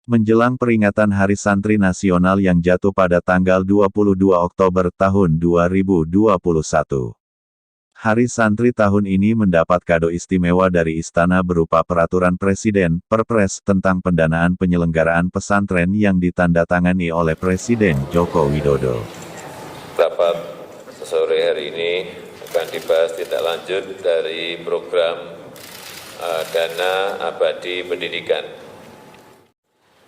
Menjelang peringatan Hari Santri Nasional yang jatuh pada tanggal 22 Oktober tahun 2021. Hari Santri tahun ini mendapat kado istimewa dari Istana berupa Peraturan Presiden, Perpres, tentang pendanaan penyelenggaraan pesantren yang ditandatangani oleh Presiden Joko Widodo. Rapat sore hari ini akan dibahas tindak lanjut dari program Dana Abadi Pendidikan.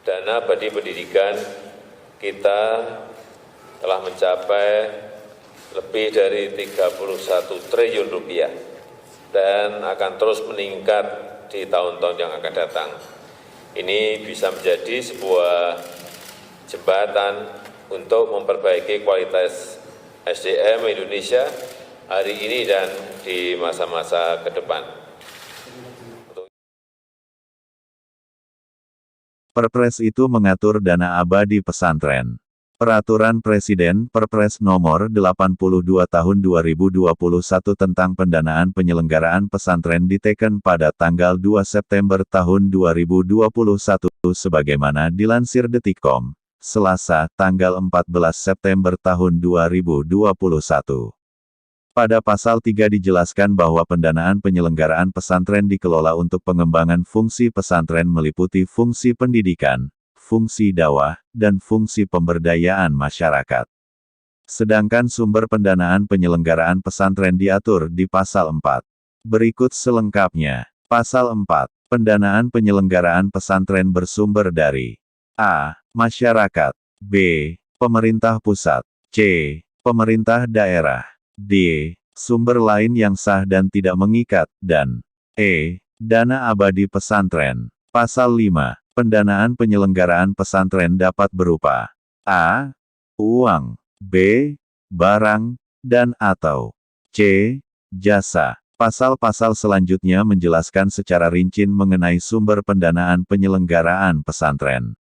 Dana Abadi Pendidikan kita telah mencapai lebih dari 31 triliun rupiah dan akan terus meningkat di tahun-tahun yang akan datang. Ini bisa menjadi sebuah jembatan untuk memperbaiki kualitas SDM Indonesia hari ini dan di masa-masa ke depan. Perpres itu mengatur dana abadi pesantren. Peraturan Presiden Perpres Nomor 82 Tahun 2021 tentang pendanaan penyelenggaraan pesantren diteken pada tanggal 2 September tahun 2021 sebagaimana dilansir Detikcom, Selasa, tanggal 14 September tahun 2021. Pada pasal 3 dijelaskan bahwa pendanaan penyelenggaraan pesantren dikelola untuk pengembangan fungsi pesantren meliputi fungsi pendidikan, fungsi dakwah, dan fungsi pemberdayaan masyarakat. Sedangkan sumber pendanaan penyelenggaraan pesantren diatur di pasal 4. Berikut selengkapnya. Pasal 4. Pendanaan penyelenggaraan pesantren bersumber dari A. Masyarakat, B. Pemerintah pusat, C. Pemerintah daerah, D. Sumber lain yang sah dan tidak mengikat, dan E. Dana abadi pesantren. Pasal 5. Pendanaan penyelenggaraan pesantren dapat berupa A. Uang, B. Barang, dan atau C. Jasa. Pasal-pasal selanjutnya menjelaskan secara rinci mengenai sumber pendanaan penyelenggaraan pesantren.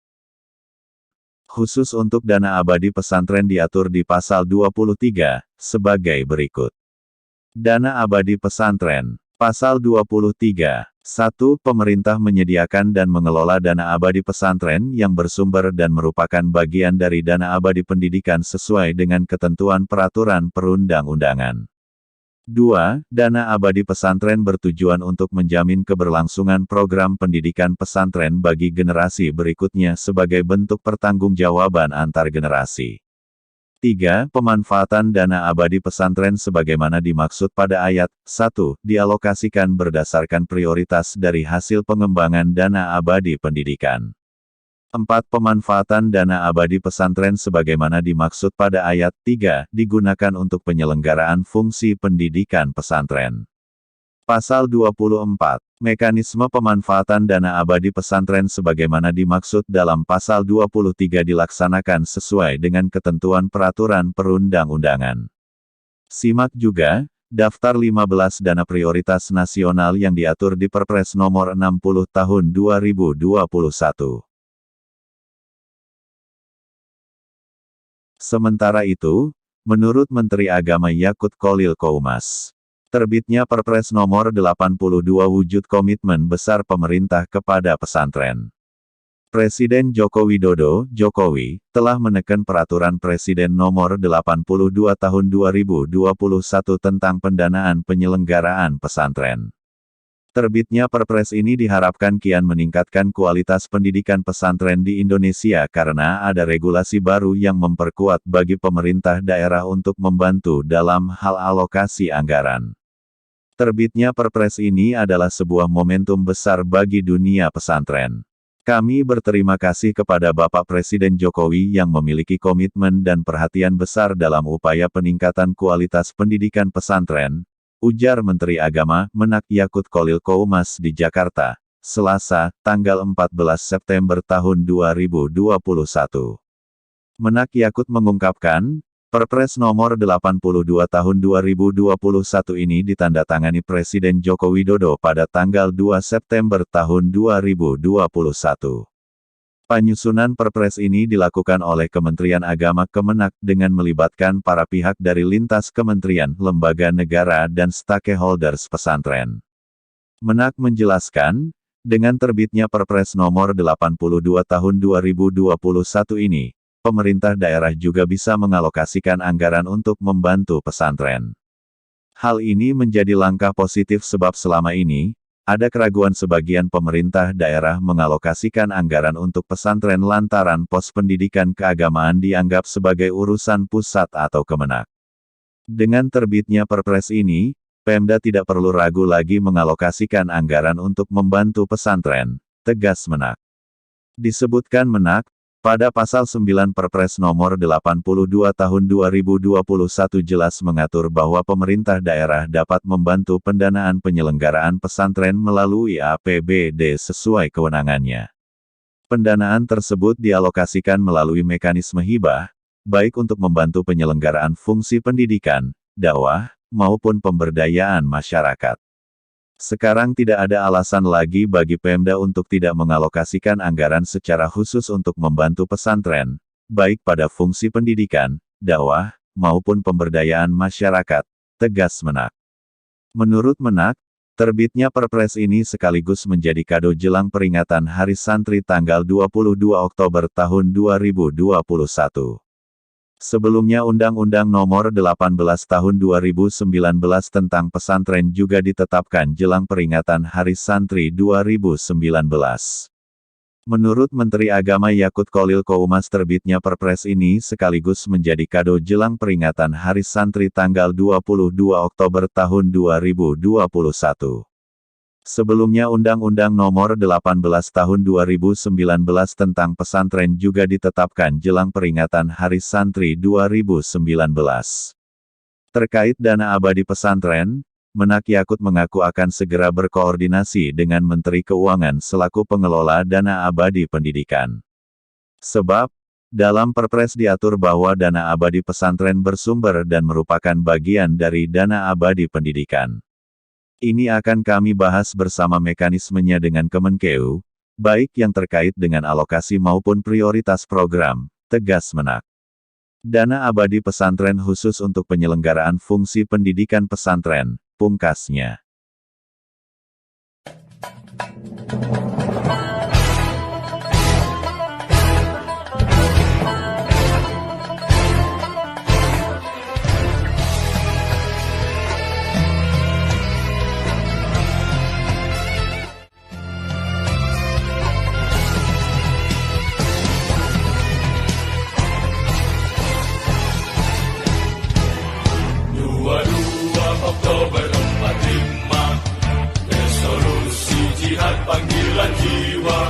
Khusus untuk dana abadi pesantren diatur di pasal 23, sebagai berikut. Dana abadi pesantren. Pasal 23. 1. Pemerintah menyediakan dan mengelola dana abadi pesantren yang bersumber dan merupakan bagian dari dana abadi pendidikan sesuai dengan ketentuan peraturan perundang-undangan. 2. Dana abadi pesantren bertujuan untuk menjamin keberlangsungan program pendidikan pesantren bagi generasi berikutnya sebagai bentuk pertanggungjawaban antar generasi. 3. Pemanfaatan dana abadi pesantren sebagaimana dimaksud pada ayat 1, dialokasikan berdasarkan prioritas dari hasil pengembangan dana abadi pendidikan. 4. Pemanfaatan dana abadi pesantren sebagaimana dimaksud pada ayat 3, digunakan untuk penyelenggaraan fungsi pendidikan pesantren. Pasal 24. Mekanisme pemanfaatan dana abadi pesantren sebagaimana dimaksud dalam pasal 23 dilaksanakan sesuai dengan ketentuan peraturan perundang-undangan. Simak juga daftar 15 dana prioritas nasional yang diatur di Perpres Nomor 60 Tahun 2021. Sementara itu, menurut Menteri Agama Yakut Kholil Koumas, terbitnya Perpres Nomor 82 wujud komitmen besar pemerintah kepada pesantren. Presiden Joko Widodo, Jokowi, telah menekan Peraturan Presiden Nomor 82 Tahun 2021 tentang pendanaan penyelenggaraan pesantren. Terbitnya Perpres ini diharapkan kian meningkatkan kualitas pendidikan pesantren di Indonesia karena ada regulasi baru yang memperkuat bagi pemerintah daerah untuk membantu dalam hal alokasi anggaran. Terbitnya Perpres ini adalah sebuah momentum besar bagi dunia pesantren. Kami berterima kasih kepada Bapak Presiden Jokowi yang memiliki komitmen dan perhatian besar dalam upaya peningkatan kualitas pendidikan pesantren, ujar Menteri Agama, Menak Yakut Kholil Koumas di Jakarta, Selasa, tanggal 14 September tahun 2021. Menak Yakut mengungkapkan, Perpres Nomor 82 Tahun 2021 ini ditandatangani Presiden Joko Widodo pada tanggal 2 September tahun 2021. Penyusunan Perpres ini dilakukan oleh Kementerian Agama Kemenak dengan melibatkan para pihak dari lintas kementerian, lembaga negara dan stakeholders pesantren. Menak menjelaskan, Dengan terbitnya Perpres Nomor 82 Tahun 2021 ini, pemerintah daerah juga bisa mengalokasikan anggaran untuk membantu pesantren. Hal ini menjadi langkah positif sebab selama ini, ada keraguan sebagian pemerintah daerah mengalokasikan anggaran untuk pesantren lantaran pos pendidikan keagamaan dianggap sebagai urusan pusat atau Kemenak. Dengan terbitnya Perpres ini, Pemda tidak perlu ragu lagi mengalokasikan anggaran untuk membantu pesantren, tegas Menak. Disebutkan Menak, pada pasal 9 Perpres Nomor 82 Tahun 2021 jelas mengatur bahwa pemerintah daerah dapat membantu pendanaan penyelenggaraan pesantren melalui APBD sesuai kewenangannya. Pendanaan tersebut dialokasikan melalui mekanisme hibah, baik untuk membantu penyelenggaraan fungsi pendidikan, dakwah, maupun pemberdayaan masyarakat. Sekarang tidak ada alasan lagi bagi Pemda untuk tidak mengalokasikan anggaran secara khusus untuk membantu pesantren, baik pada fungsi pendidikan, dakwah, maupun pemberdayaan masyarakat, tegas Menak. Menurut Menak, terbitnya Perpres ini sekaligus menjadi kado jelang peringatan Hari Santri tanggal 22 Oktober tahun 2021. Sebelumnya Undang-Undang Nomor 18 Tahun 2019 tentang pesantren juga ditetapkan jelang peringatan Hari Santri 2019. Menurut Menteri Agama Yakut Kholil Qoumas terbitnya Perpres ini sekaligus menjadi kado jelang peringatan Hari Santri tanggal 22 Oktober tahun 2021. Sebelumnya Undang-Undang Nomor 18 Tahun 2019 tentang pesantren juga ditetapkan jelang peringatan Hari Santri 2019. Terkait dana abadi pesantren, Menak Yakut mengaku akan segera berkoordinasi dengan Menteri Keuangan selaku pengelola dana abadi pendidikan. Sebab, dalam Perpres diatur bahwa dana abadi pesantren bersumber dan merupakan bagian dari dana abadi pendidikan. Ini akan kami bahas bersama mekanismenya dengan Kemenkeu, baik yang terkait dengan alokasi maupun prioritas program, tegas Menak. Dana abadi pesantren khusus untuk penyelenggaraan fungsi pendidikan pesantren, pungkasnya. Oktober 45, resolusi jihad panggilan jiwa,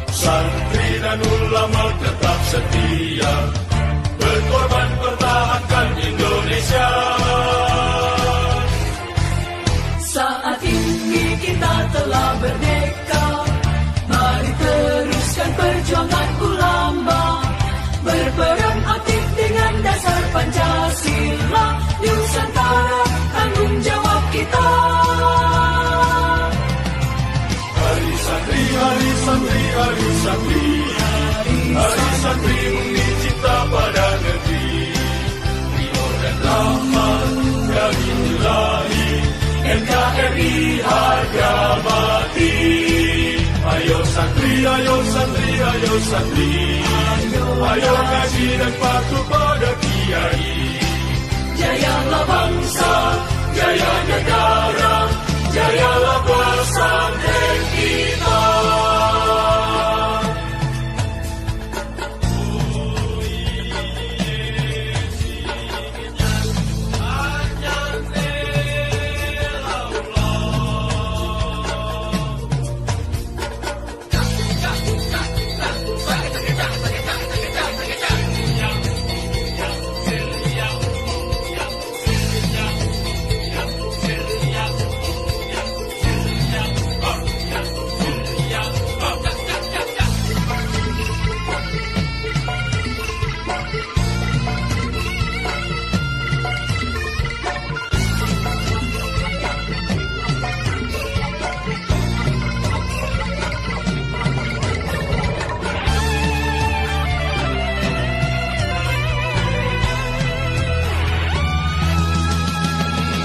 santri dan ulama tetap setia, berkorban pertahankan Indonesia. Saat ini kita telah merdeka, mari teruskan perjuangan ulama, berperan aktif dengan dasar Pancasila, Nusantara tanggung jawab kita. Hari Santri, Hari Santri, Hari Santri, Hari Santri bumi cipta pada negeri, ridho dan rahmat dari Ilahi, NKRI harga mati. Ayo santri, ayo santri, ayo santri, ayo ngaji dan patuh pada kiai. Jayalah bangsa, jaya negara, jayalah pesantren kita.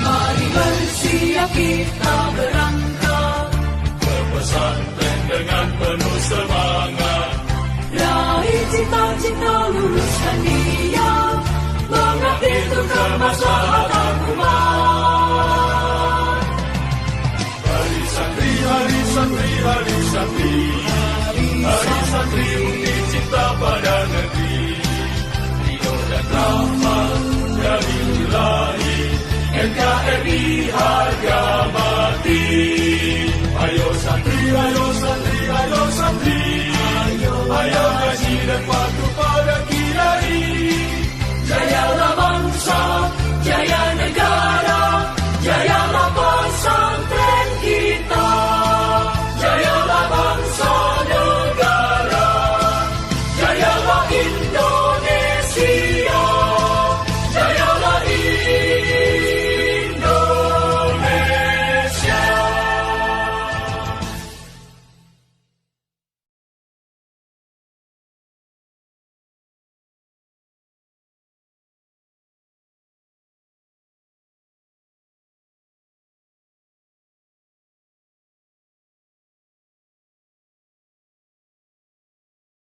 Mari bersiap kita berangkat Ke pesantren Dia mengabdi untuk kemaslahatan